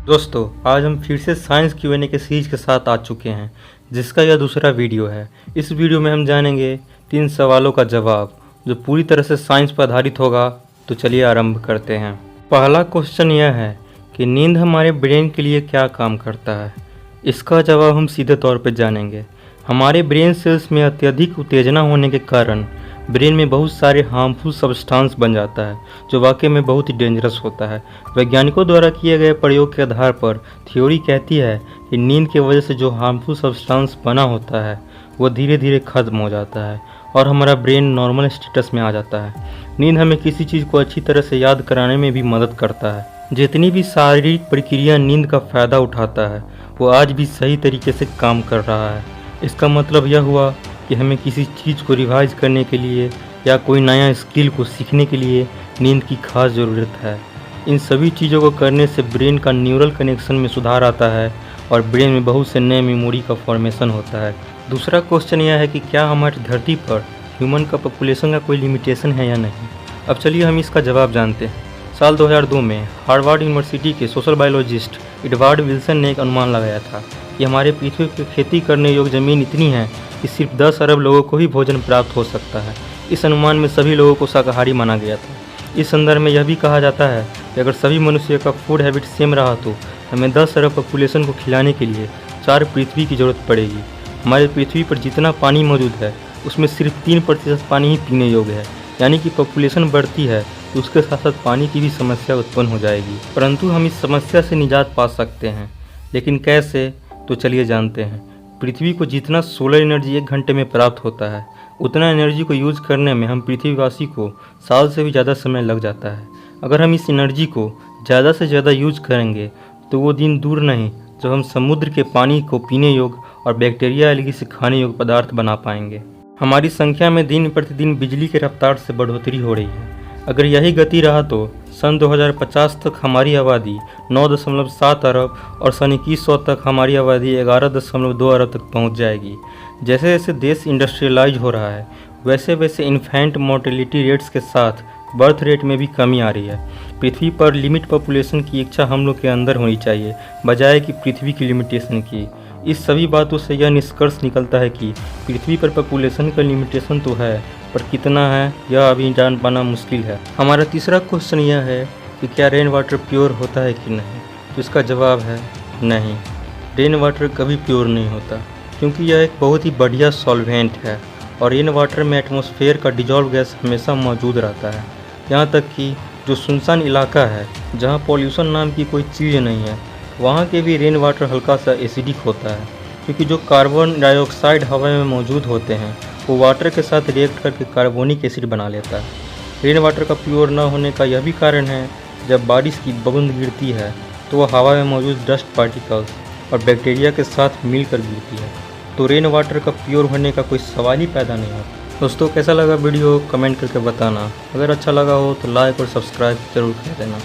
दोस्तों, आज हम फिर से साइंस Q&A के सीरीज के साथ आ चुके हैं, जिसका यह दूसरा वीडियो है। इस वीडियो में हम जानेंगे 3 सवालों का जवाब, जो पूरी तरह से साइंस पर आधारित होगा। तो चलिए आरंभ करते हैं। पहला क्वेश्चन यह है कि नींद हमारे ब्रेन के लिए क्या काम करता है। इसका जवाब हम सीधे तौर पर जानेंगे। हमारे ब्रेन सेल्स में अत्यधिक उत्तेजना होने के कारण ब्रेन में बहुत सारे हार्मफुल सब्सटेंस बन जाता है, जो वाकई में बहुत ही डेंजरस होता है। वैज्ञानिकों द्वारा किए गए प्रयोग के आधार पर थ्योरी कहती है कि नींद की वजह से जो हार्मफुल सब्सटेंस बना होता है वो धीरे धीरे खत्म हो जाता है और हमारा ब्रेन नॉर्मल स्टेटस में आ जाता है। नींद हमें किसी चीज़ को अच्छी तरह से याद कराने में भी मदद करता है। जितनी भी शारीरिक प्रक्रिया नींद का फ़ायदा उठाता है वो आज भी सही तरीके से काम कर रहा है। इसका मतलब यह हुआ कि हमें किसी चीज़ को रिवाइज करने के लिए या कोई नया स्किल को सीखने के लिए नींद की खास ज़रूरत है। इन सभी चीज़ों को करने से ब्रेन का न्यूरल कनेक्शन में सुधार आता है और ब्रेन में बहुत से नए मेमोरी का फॉर्मेशन होता है। दूसरा क्वेश्चन यह है कि क्या हमारी धरती पर ह्यूमन का पॉपुलेशन का कोई लिमिटेशन है या नहीं। अब चलिए हम इसका जवाब जानते हैं। साल 2002 में हार्वर्ड यूनिवर्सिटी के सोशल बायोलॉजिस्ट एडवर्ड विल्सन ने एक अनुमान लगाया था कि हमारे पृथ्वी पर खेती करने योग्य ज़मीन इतनी है कि सिर्फ 10 अरब लोगों को ही भोजन प्राप्त हो सकता है। इस अनुमान में सभी लोगों को शाकाहारी माना गया था। इस संदर्भ में यह भी कहा जाता है कि अगर सभी मनुष्य का फूड हैबिट सेम रहा तो हमें 10 अरब पॉपुलेशन को खिलाने के लिए 4 पृथ्वी की ज़रूरत पड़ेगी। हमारे पृथ्वी पर जितना पानी मौजूद है उसमें सिर्फ 3% पानी ही पीने योग्य है। यानी कि पॉपुलेशन बढ़ती है तो उसके साथ साथ पानी की भी समस्या उत्पन्न हो जाएगी। परंतु हम इस समस्या से निजात पा सकते हैं, लेकिन कैसे, तो चलिए जानते हैं। पृथ्वी को जितना सोलर एनर्जी 1 घंटे में प्राप्त होता है, उतना एनर्जी को यूज़ करने में हम पृथ्वीवासी को साल से भी ज़्यादा समय लग जाता है। अगर हम इस एनर्जी को ज़्यादा से ज़्यादा यूज करेंगे तो वो दिन दूर नहीं जब हम समुद्र के पानी को पीने योग्य और बैक्टीरिया एलगी से खाने योग्य पदार्थ बना पाएंगे। हमारी संख्या में दिन प्रतिदिन बिजली की रफ्तार से बढ़ोतरी हो रही है। अगर यही गति रहा तो सन 2050 तक हमारी आबादी 9.7 अरब और सन 2100 तक हमारी आबादी 11.2 अरब तक पहुंच जाएगी। जैसे जैसे देश इंडस्ट्रियलाइज हो रहा है वैसे वैसे इन्फेंट मोर्टेलिटी रेट्स के साथ बर्थ रेट में भी कमी आ रही है। पृथ्वी पर लिमिट पॉपुलेशन की इच्छा हम लोग के अंदर होनी चाहिए, बजाय कि पृथ्वी की लिमिटेशन की। इस सभी बातों से यह निष्कर्ष निकलता है कि पृथ्वी पर पॉपुलेशन का लिमिटेशन तो है, पर कितना है यह अभी जान पाना मुश्किल है। हमारा तीसरा क्वेश्चन यह है कि क्या रेन वाटर प्योर होता है कि नहीं। तो इसका जवाब है नहीं। रेन वाटर कभी प्योर नहीं होता, क्योंकि यह एक बहुत ही बढ़िया सॉल्वेंट है और रेन वाटर में एटमॉस्फेयर का डिजॉल्व गैस हमेशा मौजूद रहता है। यहाँ तक कि जो सुनसान इलाका है जहाँ पॉल्यूशन नाम की कोई चीज़ नहीं है, वहाँ के भी रेन वाटर हल्का सा एसिडिक होता है, क्योंकि जो कार्बन डाइऑक्साइड हवा में मौजूद होते हैं वो वाटर के साथ रिएक्ट करके कार्बोनिक एसिड बना लेता है। रेन वाटर का प्योर न होने का यह भी कारण है, जब बारिश की बूंद गिरती है तो वह हवा में मौजूद डस्ट पार्टिकल्स और बैक्टीरिया के साथ मिलकर गिरती है। तो रेन वाटर का प्योर होने का कोई सवाल ही पैदा नहीं होता। दोस्तों, कैसा लगा वीडियो कमेंट करके बताना। अगर अच्छा लगा हो तो लाइक और सब्सक्राइब जरूर कर देना।